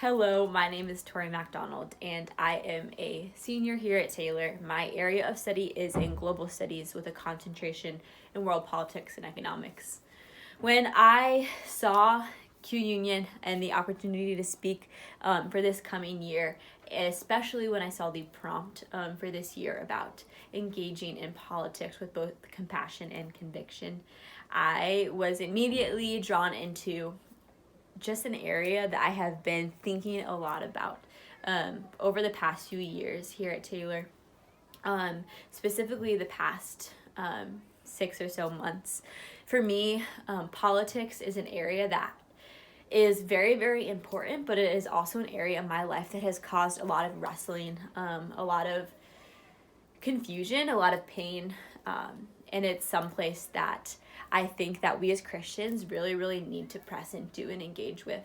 Hello, my name is Tori MacDonald, and I am a senior here at Taylor. My area of study is in global studies with a concentration in world politics and economics. When I saw Q Union and the opportunity to speak for this coming year, especially when I saw the prompt for this year about engaging in politics with both compassion and conviction, I was immediately drawn into just an area that I have been thinking a lot about over the past few years here at Taylor, specifically the past 6 or so months. For me, politics is an area that is very, very important, but it is also an area of my life that has caused a lot of wrestling, a lot of confusion, a lot of pain, and it's someplace that I think that we as Christians really, really need to press into and engage with.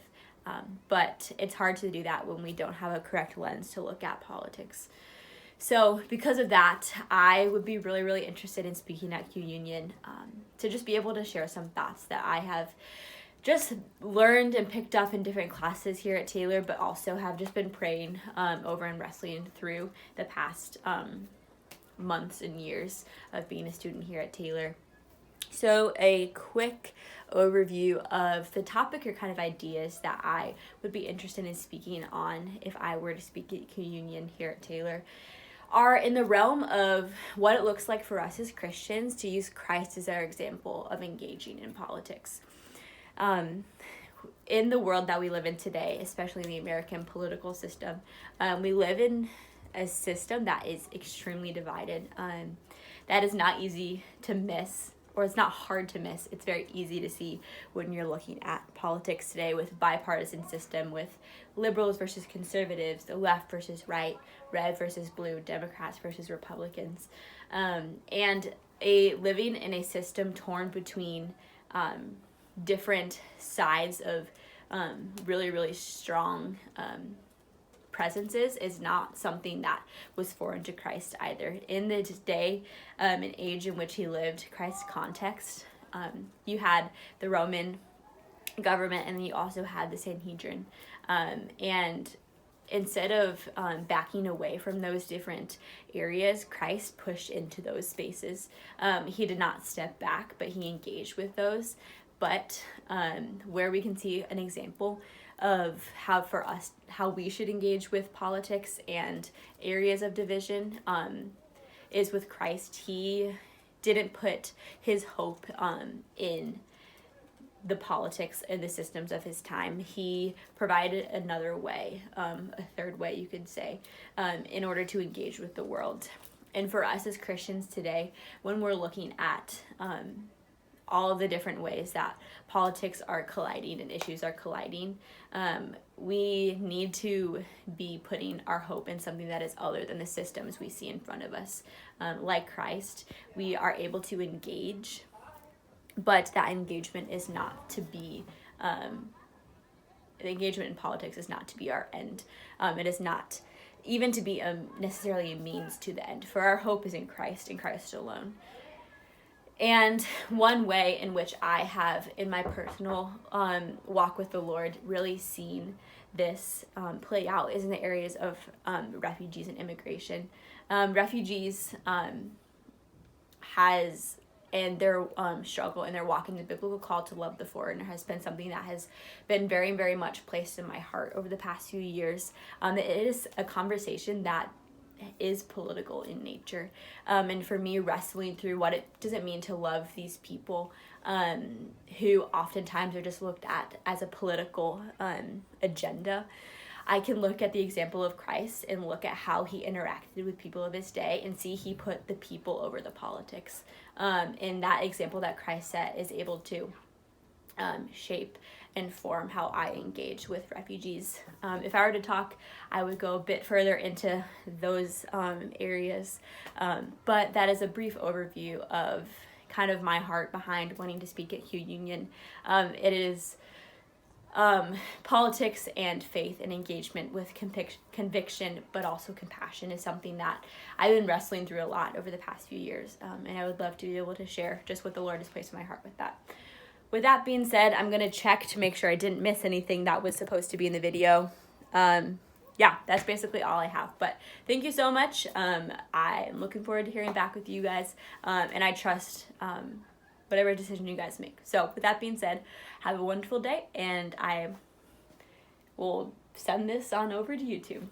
But it's hard to do that when we don't have a correct lens to look at politics. So because of that, I would be really, really interested in speaking at Q Union to just be able to share some thoughts that I have just learned and picked up in different classes here at Taylor, but also have just been praying over and wrestling through the past months and years of being a student here at Taylor. So a quick overview of the topic or kind of ideas that I would be interested in speaking on if I were to speak at Q Union here at Taylor are in the realm of what it looks like for us as Christians to use Christ as our example of engaging in politics. In the world that we live in today, especially in the American political system, we live in a system that is extremely divided. That is not easy to miss, or it's not hard to miss. It's very easy to see when you're looking at politics today with bipartisan system, with liberals versus conservatives, the left versus right, red versus blue, Democrats versus Republicans, and living in a system torn between different sides of really, really strong presences is not something that was foreign to Christ either. In the day and age in which he lived, Christ's context, you had the Roman government and you also had the Sanhedrin. And instead of backing away from those different areas, Christ pushed into those spaces. He did not step back, but he engaged with those. But where we can see an example of how we should engage with politics and areas of division is with Christ. He didn't put his hope in the politics and the systems of his time. He provided another way, a third way you could say, in order to engage with the world. And for us as Christians today, when we're looking at all of the different ways that politics are colliding and issues are colliding, we need to be putting our hope in something that is other than the systems we see in front of us. Like Christ, we are able to engage, but that engagement is not to be, the engagement in politics is not to be our end. It is not even to be necessarily a means to the end, for our hope is in Christ and Christ alone. And one way in which I have, in my personal walk with the Lord, really seen this play out is in the areas of refugees and immigration. Refugees and their struggle and their walk in the biblical call to love the foreigner has been something that has been very, very much placed in my heart over the past few years. It is a conversation that is political in nature, and for me, wrestling through what it does it mean to love these people who oftentimes are just looked at as a political agenda. I can look at the example of Christ and look at how he interacted with people of his day and see he put the people over the politics. And that example that Christ set is able to shape and form how I engage with refugees. If I were to talk, I would go a bit further into those areas, but that is a brief overview of kind of my heart behind wanting to speak at Q Union. It is politics and faith and engagement with conviction, but also compassion is something that I've been wrestling through a lot over the past few years, and I would love to be able to share just what the Lord has placed in my heart with that. With that being said, I'm going to check to make sure I didn't miss anything that was supposed to be in the video. Yeah, that's basically all I have. But thank you so much. I'm looking forward to hearing back with you guys. And I trust whatever decision you guys make. So with that being said, have a wonderful day, and I will send this on over to YouTube.